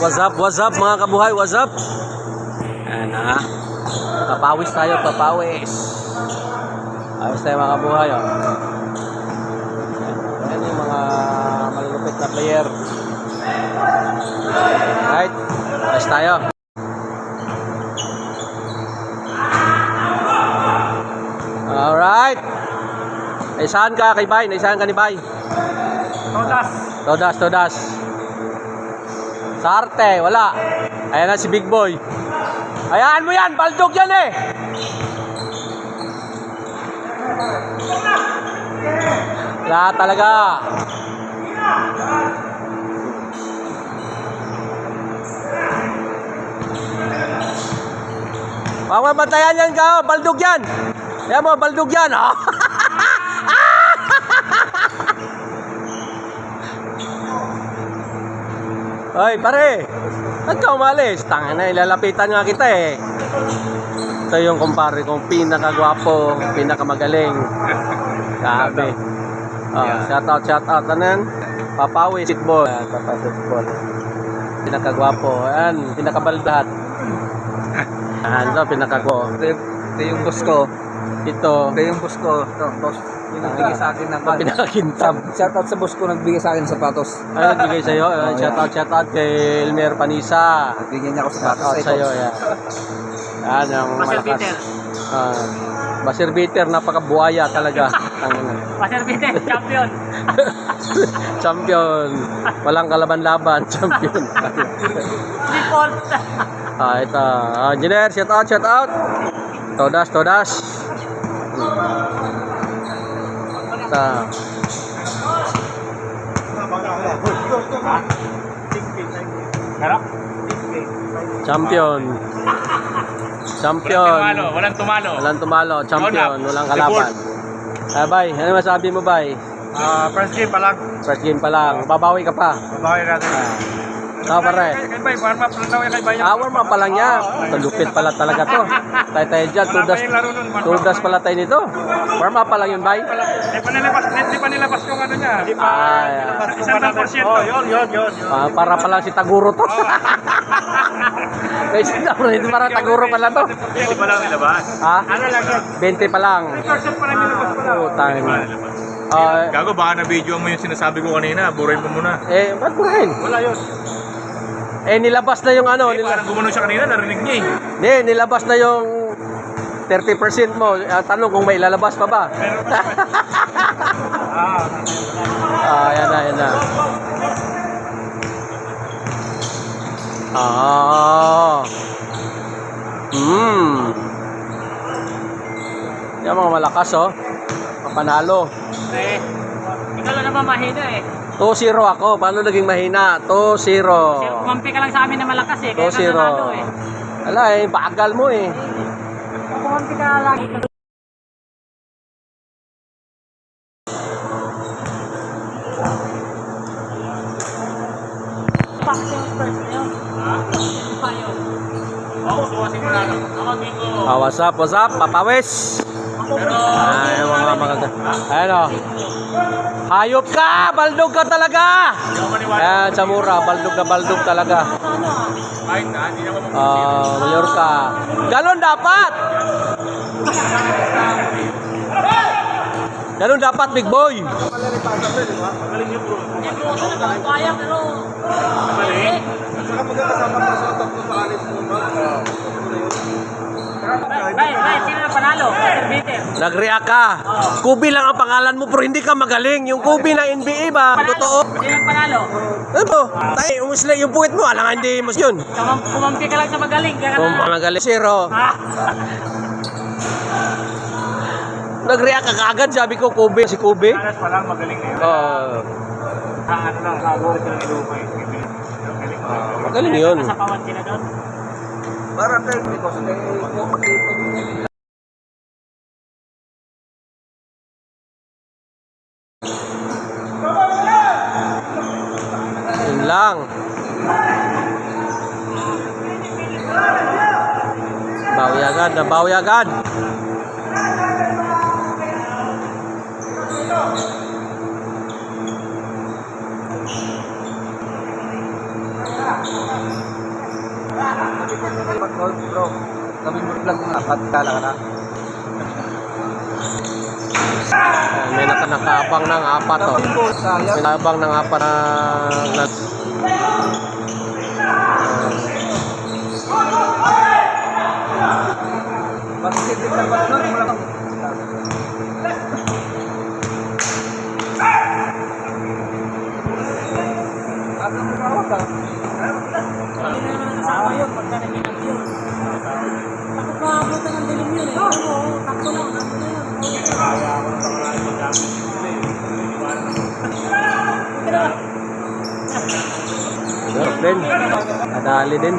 What's up mga kabuhay, what's up? Ayan ha. Papawis tayo, papawis. Ayos tayo mga kabuhay, oh. Ayan yung mga malulupit na player. Right, ayos tayo. Alright. Naisahan ka kay Bay, naisahan ka ni Bay. Todas. Sa arte, wala. Ayan na si Big Boy. Hayaan mo yan, baldog yan eh. Wala talaga. Huwag mabantayan yan ka, baldog yan. Ayan mo, baldog yan. Hoy, pare. Ba't ka umalis? Tanga na, ilalapitan nga kita eh. Ito yung kumpare kong pinakagwapo, pinakamagaling. Sabi. Shout out. Ano yan? Papawi, basketball. Basketball. Pinakagwapo. Ayan, pinakabaldahat. Ayan, ito, pinakagwapo. Ito yung boss ko. Ito yung boss ko. Ito, boss. Yung nagbigay sa akin ng pinakakintab. Shoutout sa boss ko, nagbigay sa akin ng sapatos. Ay, nagbigay sa'yo. Shout out kay Elmer Panisa. Nagbigay niya ako Shout sapatos. out sa'yo, yan. Yan, yung malakas. Basir Bitter, napakabuhaya talaga. Basir Bitter, champion. Champion. Walang kalaban-laban, champion. Default. Ito. Engineer, shout out. Todas. Champion. Walang tumalo. Champion. Walang kalaban. Bay, ano masabi mo, Bay? First game pa lang. First game pa lang. Babawi ka pa. Babawi natin. Pare. Kay warm up lang daw kay Bay. Warm up pa lang niya. Lupit pala talaga to. Tayo dyan. Tudas pala tayo nito. Warm up pa lang yun, Bay. Hindi pa nilabas yung ano niya. Hindi pa nilabas yung 1%. Yun. Para pala si Taguro to. Ito para Taguro pala to. Hindi pa lang nilabas. Ano lang yun? 20 pa lang. First pa lang nilabas pa lang. Tangin. Gago, baka na-video mo yung sinasabi ko kanina. Burahin mo muna. Ba't burahin? Wala yun. Nilabas na yung ano. Parang gumano siya kanina, narinig niya eh. Hindi, nilabas na yung 30% mo. Tanong kung may lalabas pa ba? Yan na. Yan mga malakas, oh. Panalo. Ikaw lang naman mahina eh. 2-0 ako. Paano naging mahina? 2-0. Kumampi ka lang sa amin na malakas eh. Kaya 2-0. ka nanalo eh. Wala bagal mo eh. Kumampi ka lagi. What's up? Papawis. Ay, ayan o. Hayop ka! Baldog ka talaga! Ayan, sa mura. Baldog talaga. Mayor ka. Ganon dapat, Big Boy. Kaya pero... Bay, sino na panalo? Basir Bitter. Nag-react ka. Kubi lang ang pangalan mo pero hindi ka magaling. Yung Kubi na NBA ba? Totoo. Sino ang panalo? Ano? Tayo, umusla yung puwit mo. Alang hindi mo yun. Kumampi ka lang sa magaling. Kaya ka Kung na... magaling. 0. Nag-react ka kaagad. Sabi ko, Kubi. Si Kubi. Alas pa lang, magaling na yun. Ano lang, nagawin ka ng ilupay. Magaling yun. Kasapawan sila doon. Parang tayo, because Yun lang. Bawi agad. Bro, kami mo vlog na, patkala ka na. May nakabang ng apat to. May nakabang ng apat na Hindi na naman kasama yun pagka naginag yun. Takot na abutan ng dilim yun eh. Oo, takto lang, takto na yun. Sarap din. Nadali din.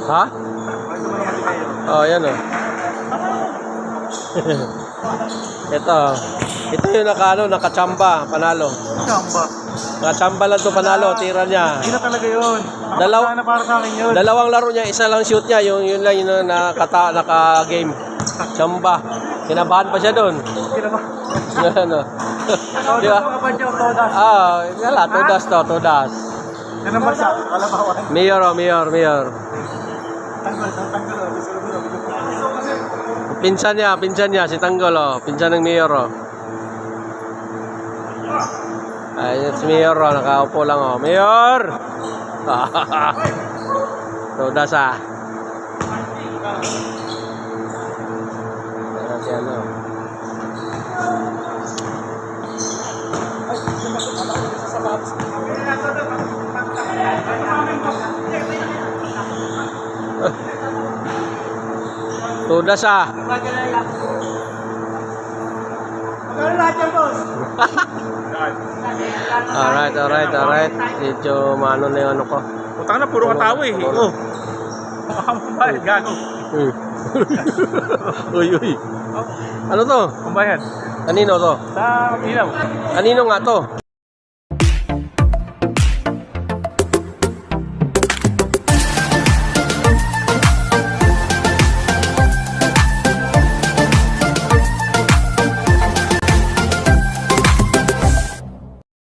Ha? Oh, yan oh. Ito yung nakachamba, panalo. Chamba. Nakachamba lang to panalo, tira niya. Hindi na talaga yun. Dalaw- Na para sa akin yun. Dalawang laro niya, isa lang shoot niya, yun lang yung naka-game. Chamba. Kinabahan pa siya doon. Hindi na ba? Ano? Di ba? Ano ba dyan? Todas. Wala, todas. Yan ang bansa. Kalabawan. Mayor. Tanggol. Pinsan niya, si Tanggol, oh. Pinsan ng Mayor, oh. Ayun, si Mayor, oh. Nakaupo lang, oh. Mayor! Todas, ah. Ayan si ano. Todas, ah. Alright. Medyo maano na yung ano ko. Utang na, puro katawa eh. Oh. Pambayad, gago. Uy. Ano to? Pambayad. Kanino to? Sa ilaw. Kanino nga to?